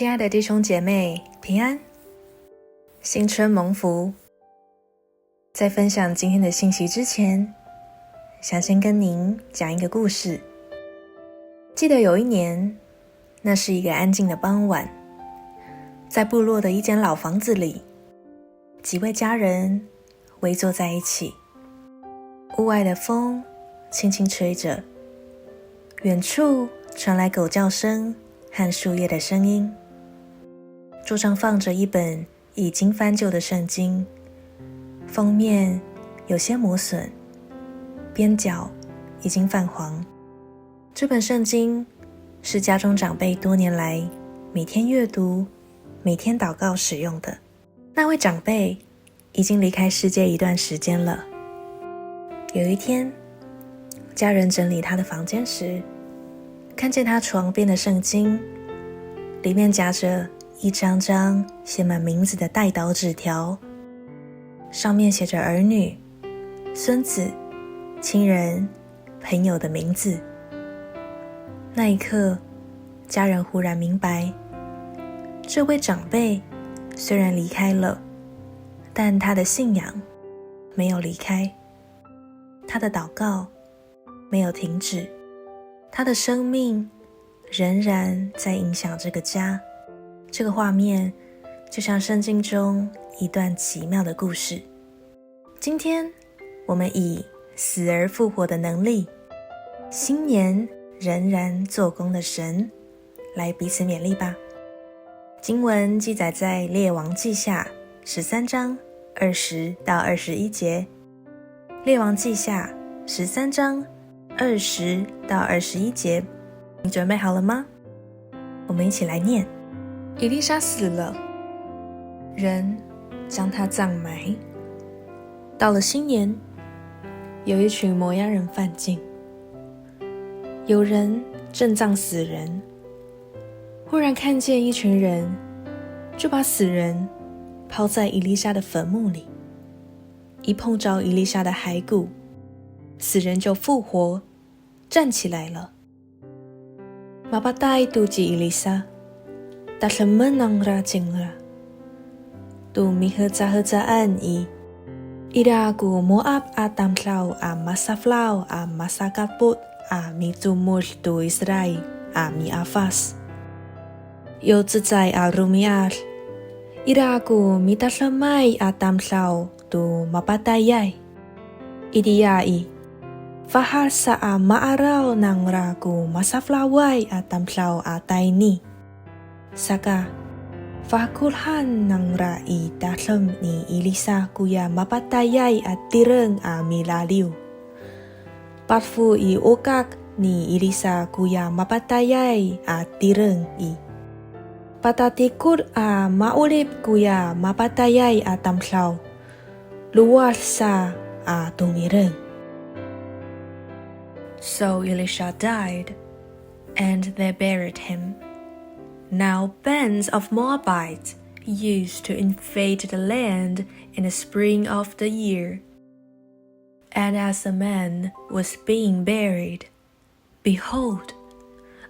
亲爱的弟兄姐妹，平安，新春蒙福。在分享今天的信息之前，想先跟您讲一个故事。记得有一年，那是一个安静的傍晚，在部落的一间老房子里，几位家人围坐在一起，屋外的风轻轻吹着，远处传来狗叫声和树叶的声音。桌上放着一本已经翻旧的圣经，封面有些磨损，边角已经泛黄。这本圣经是家中长辈多年来每天阅读、每天祷告使用的。那位长辈已经离开世界一段时间了。有一天，家人整理他的房间时，看见他床边的圣经，里面夹着一张张写满名字的代祷纸条，上面写着儿女、孙子、亲人、朋友的名字。那一刻，家人忽然明白，这位长辈虽然离开了，但他的信仰没有离开，他的祷告没有停止，他的生命仍然在影响这个家。这个画面就像圣经中一段奇妙的故事。今天我们以死而复活的能力，新年仍然做工的神来彼此勉励吧。经文记载在列王记下13章20到21节。列王记下13章20到21节，你准备好了吗？我们一起来念。以利沙死了，人将他葬埋。到了新年，有一群摩押人犯境，有人正葬死人，忽然看见一群人，就把死人抛在以利沙的坟墓里，一碰着以利沙的骸骨，死人就复活，站起来了。Mapatay tu si Elisa, taslemen ang racing ra. Tu miheza-hezaan ida aku Moab atamslaw a masaflaw a masakaput a mitumul tu Israel a miafas. Yo zezay a rumiar, ida aku mitaslemay atamslaw tu mapatayay. Idiyai, fahal sa maaraw ng ragu masaflaway at tamslaw atay ni. Saka, fakulhan ng rai dalam ni Elisa kuya mapatayay at tireng milaliw. Parfu ukak ni Elisa kuya mapatayay at tireng Patatikur maulip kuya mapatayay at tamslaw. Luwal sa tumireng. So Elisha died, and they buried him. Now bands of Moabites used to invade the land in the spring of the year. And as the man was being buried, behold,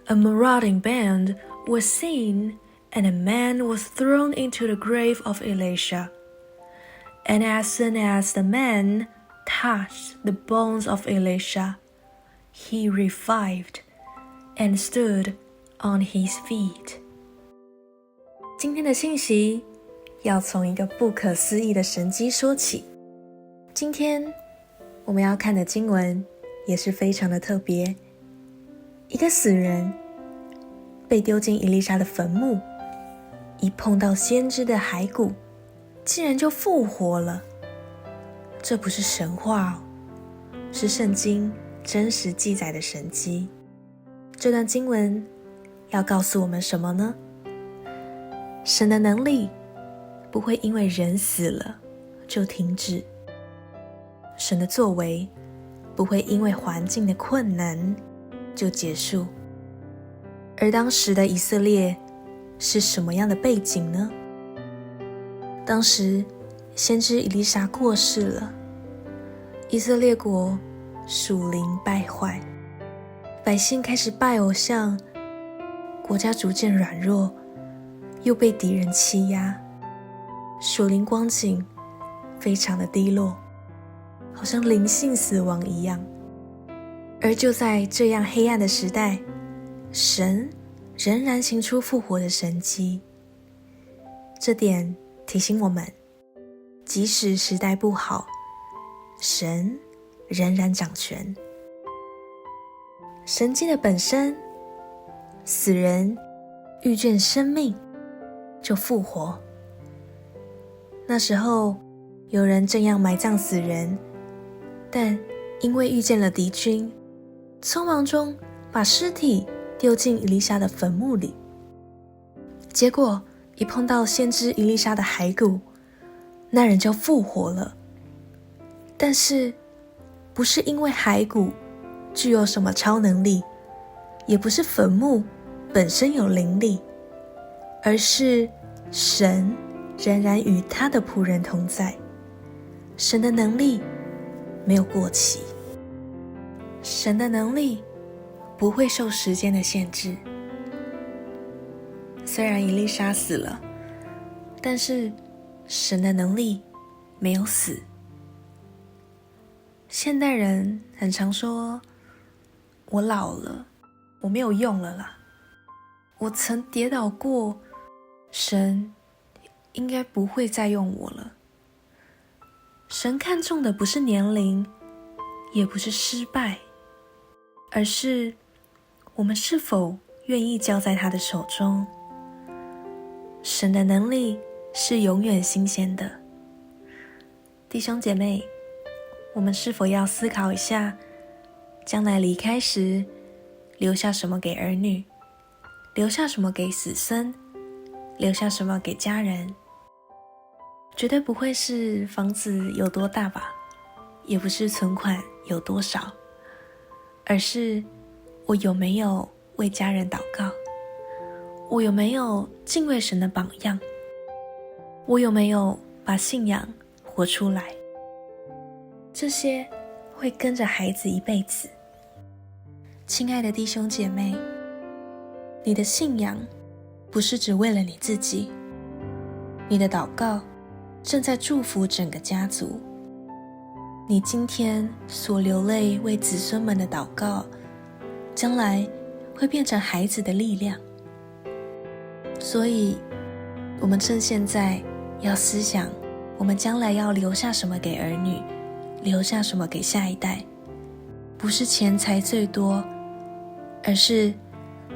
a marauding band was seen, and a man was thrown into the grave of Elisha. And as soon as the man touched the bones of Elisha, he revived and stood on his feet. 今天的信息要从一个不可思议的神迹说起。今天我们要看的经文也是非常的特别。一个死人被丢进以利沙的坟墓，一碰到先知的骸骨，竟然就复活了。这不是神话哦，是圣经真实记载的神迹。这段经文要告诉我们什么呢？神的能力不会因为人死了就停止，神的作为不会因为环境的困难就结束。而当时的以色列是什么样的背景呢？当时先知以利沙过世了，以色列国属灵败坏，百姓开始拜偶像，国家逐渐软弱，又被敌人欺压，属灵光景非常的低落，好像灵性死亡一样。而就在这样黑暗的时代，神仍然行出复活的神迹。这点提醒我们，即使时代不好，神仍然掌权。神迹的本身，死人遇见生命就复活。那时候有人正要埋葬死人，但因为遇见了敌军，匆忙中把尸体丢进以利沙的坟墓里。结果一碰到先知以利沙的骸骨，那人就复活了。但是不是因为骸骨具有什么超能力，也不是坟墓本身有灵力，而是神仍然与他的仆人同在。神的能力没有过期，神的能力不会受时间的限制。虽然以利沙死了，但是神的能力没有死。现代人很常说，我老了，我没有用了啦，我曾跌倒过，神应该不会再用我了。神看重的不是年龄，也不是失败，而是我们是否愿意交在他的手中。神的能力是永远新鲜的。弟兄姐妹，我们是否要思考一下，将来离开时留下什么给儿女，留下什么给子孙，留下什么给家人？绝对不会是房子有多大吧，也不是存款有多少，而是我有没有为家人祷告，我有没有敬畏神的榜样，我有没有把信仰活出来。这些会跟着孩子一辈子。亲爱的弟兄姐妹，你的信仰不是只为了你自己，你的祷告正在祝福整个家族。你今天所流泪为子孙们的祷告，将来会变成孩子的力量。所以我们趁现在要思想，我们将来要留下什么给儿女，留下什么给下一代。不是钱财最多，而是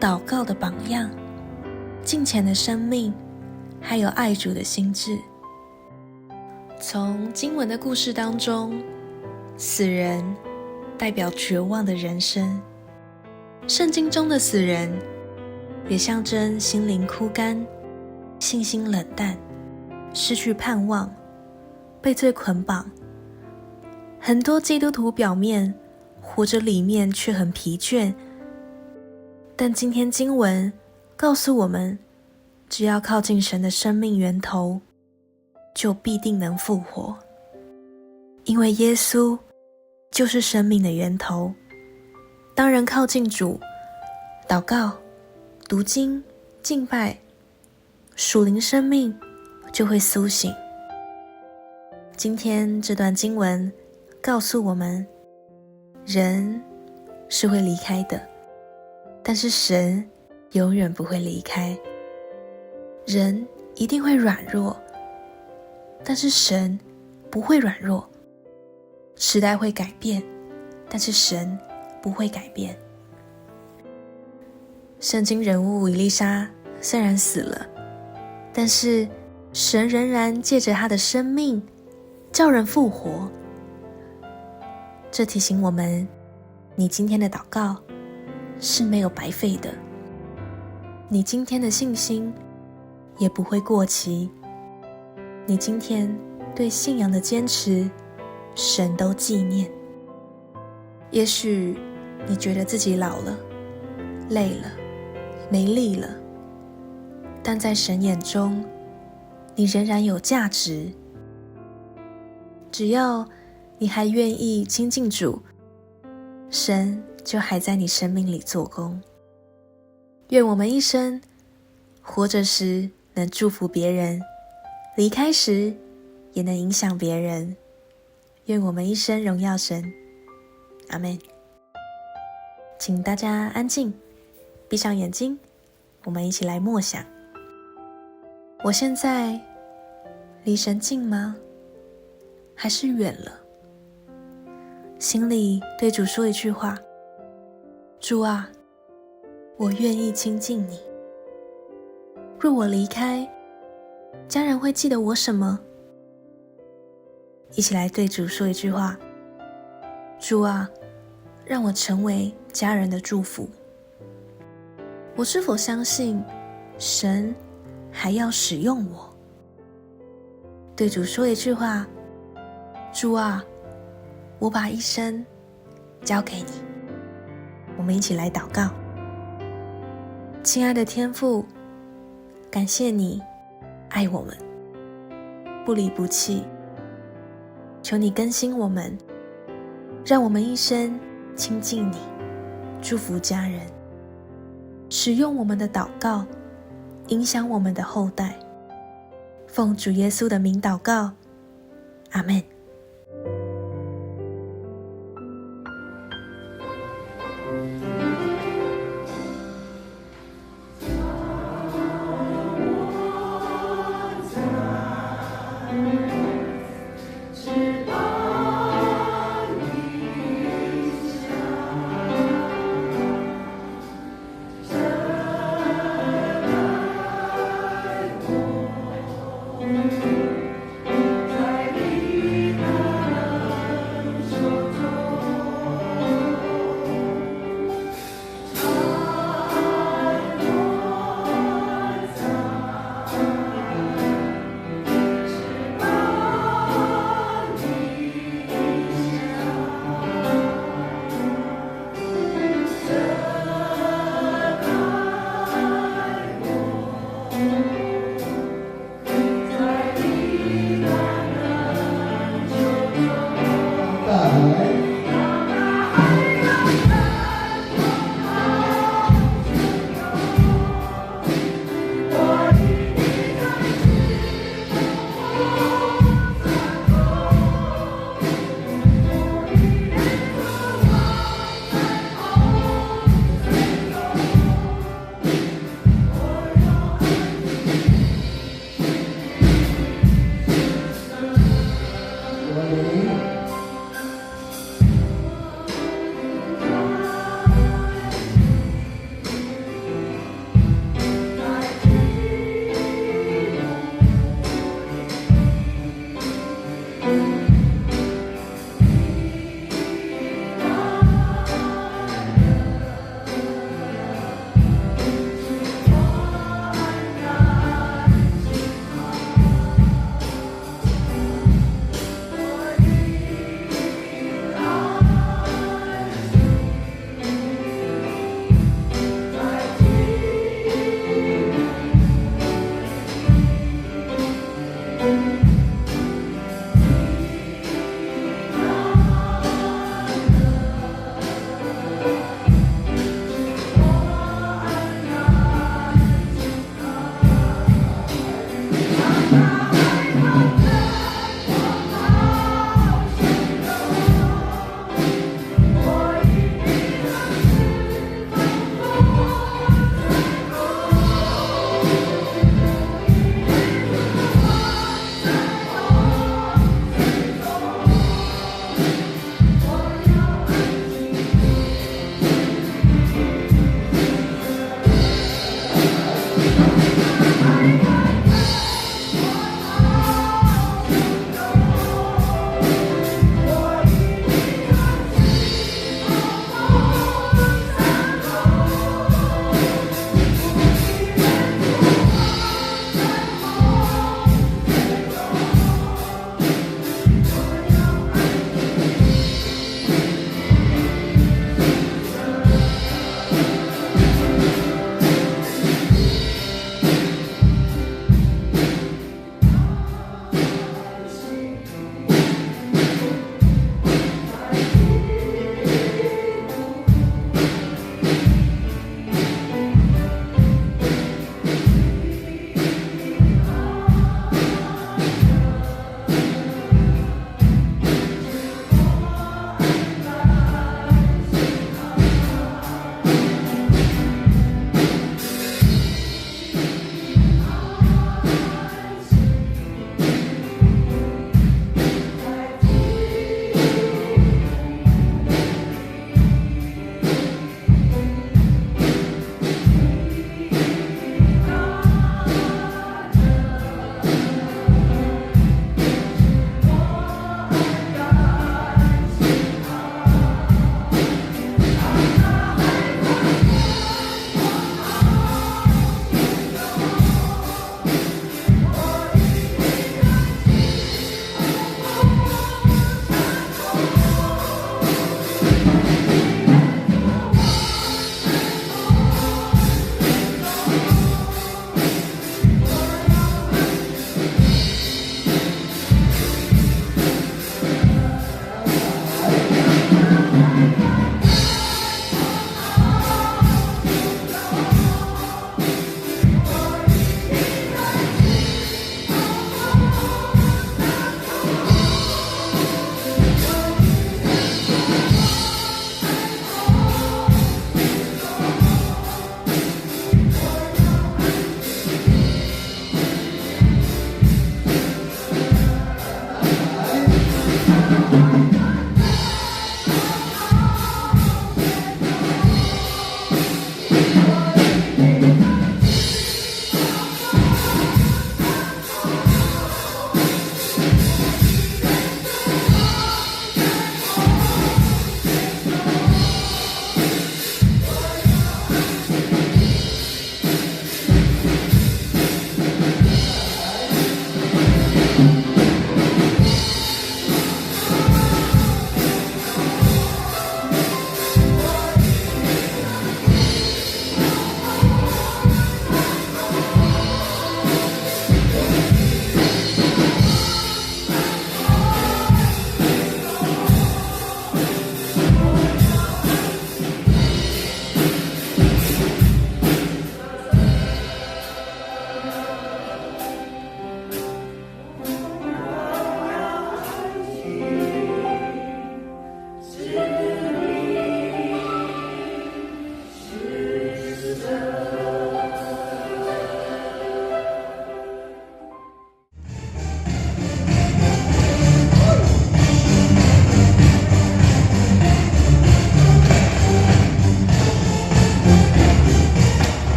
祷告的榜样，敬虔的生命，还有爱主的心志。从经文的故事当中，死人代表绝望的人生，圣经中的死人也象征心灵枯干，信心冷淡，失去盼望，被罪捆绑。很多基督徒表面活着，里面却很疲倦。但今天经文告诉我们，只要靠近神的生命源头，就必定能复活。因为耶稣就是生命的源头。当人靠近主，祷告、读经、敬拜，属灵生命就会苏醒。今天这段经文告诉我们，人是会离开的，但是神永远不会离开。人一定会软弱，但是神不会软弱。时代会改变，但是神不会改变。圣经人物以利沙虽然死了，但是神仍然借着他的生命叫人复活。这提醒我们，你今天的祷告是没有白费的，你今天的信心也不会过期，你今天对信仰的坚持，神都纪念。也许你觉得自己老了，累了，没力了，但在神眼中，你仍然有价值。只要你还愿意亲近主，神就还在你生命里做工。愿我们一生活着时能祝福别人，离开时也能影响别人。愿我们一生荣耀神。阿们。请大家安静，闭上眼睛，我们一起来默想。我现在离神近吗？还是远了？心里对主说一句话：主啊，我愿意亲近你。若我离开，家人会记得我什么？一起来对主说一句话：主啊，让我成为家人的祝福。我是否相信神还要使用我？对主说一句话：主啊，我把一生交给你。我们一起来祷告。亲爱的天父，感谢你爱我们，不离不弃。求你更新我们，让我们一生亲近你，祝福家人，使用我们的祷告影响我们的后代。奉主耶稣的名祷告，阿们。在你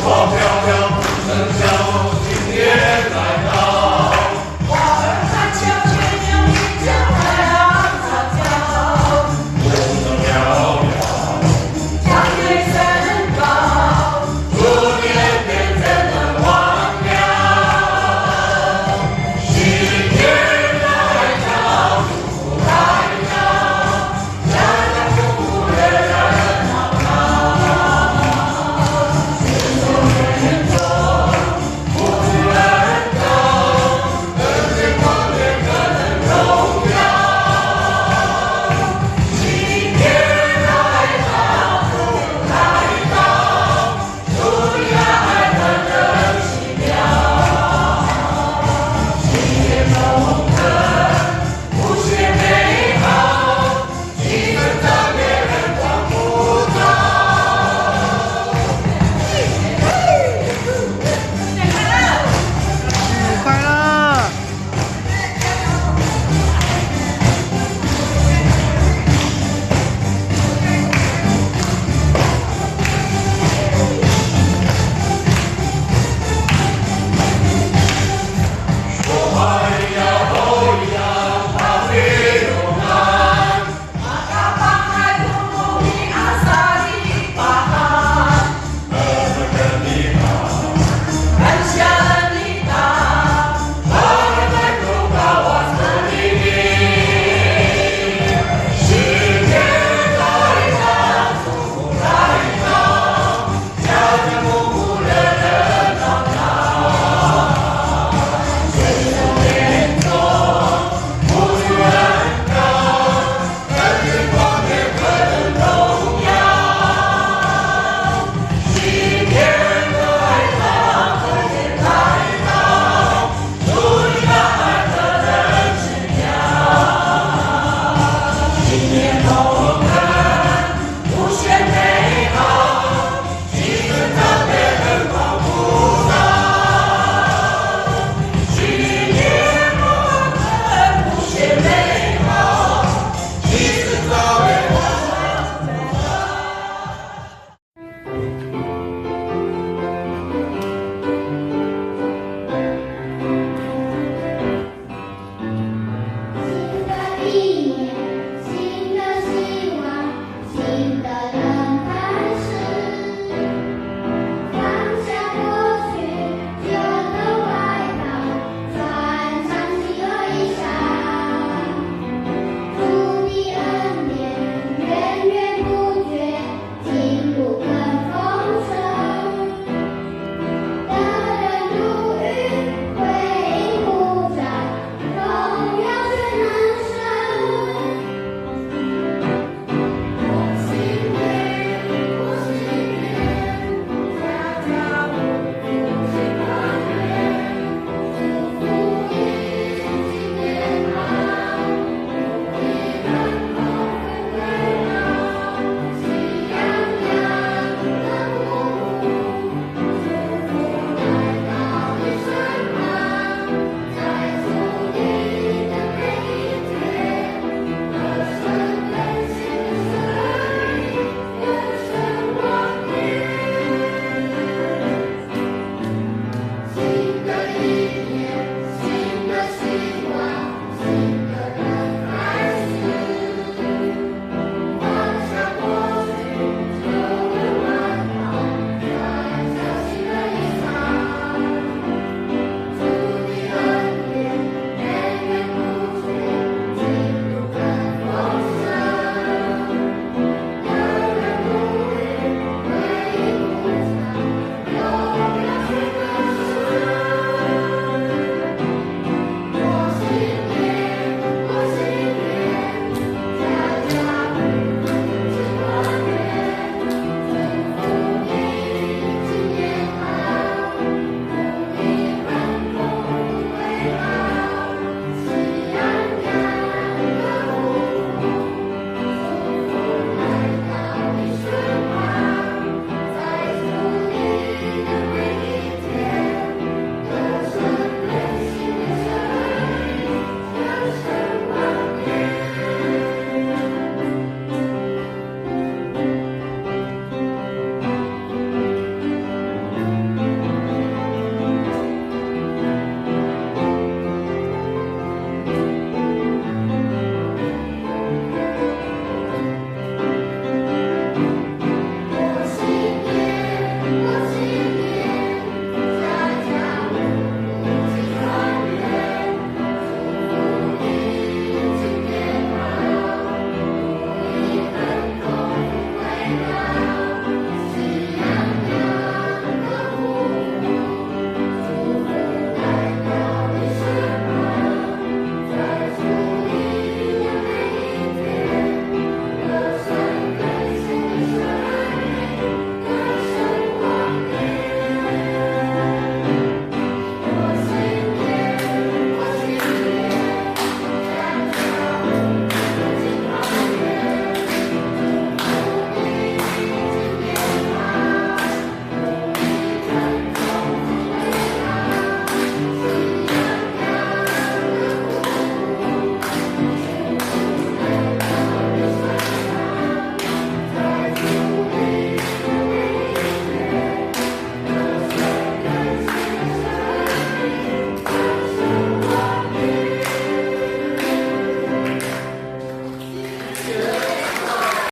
花飘飘，不成家。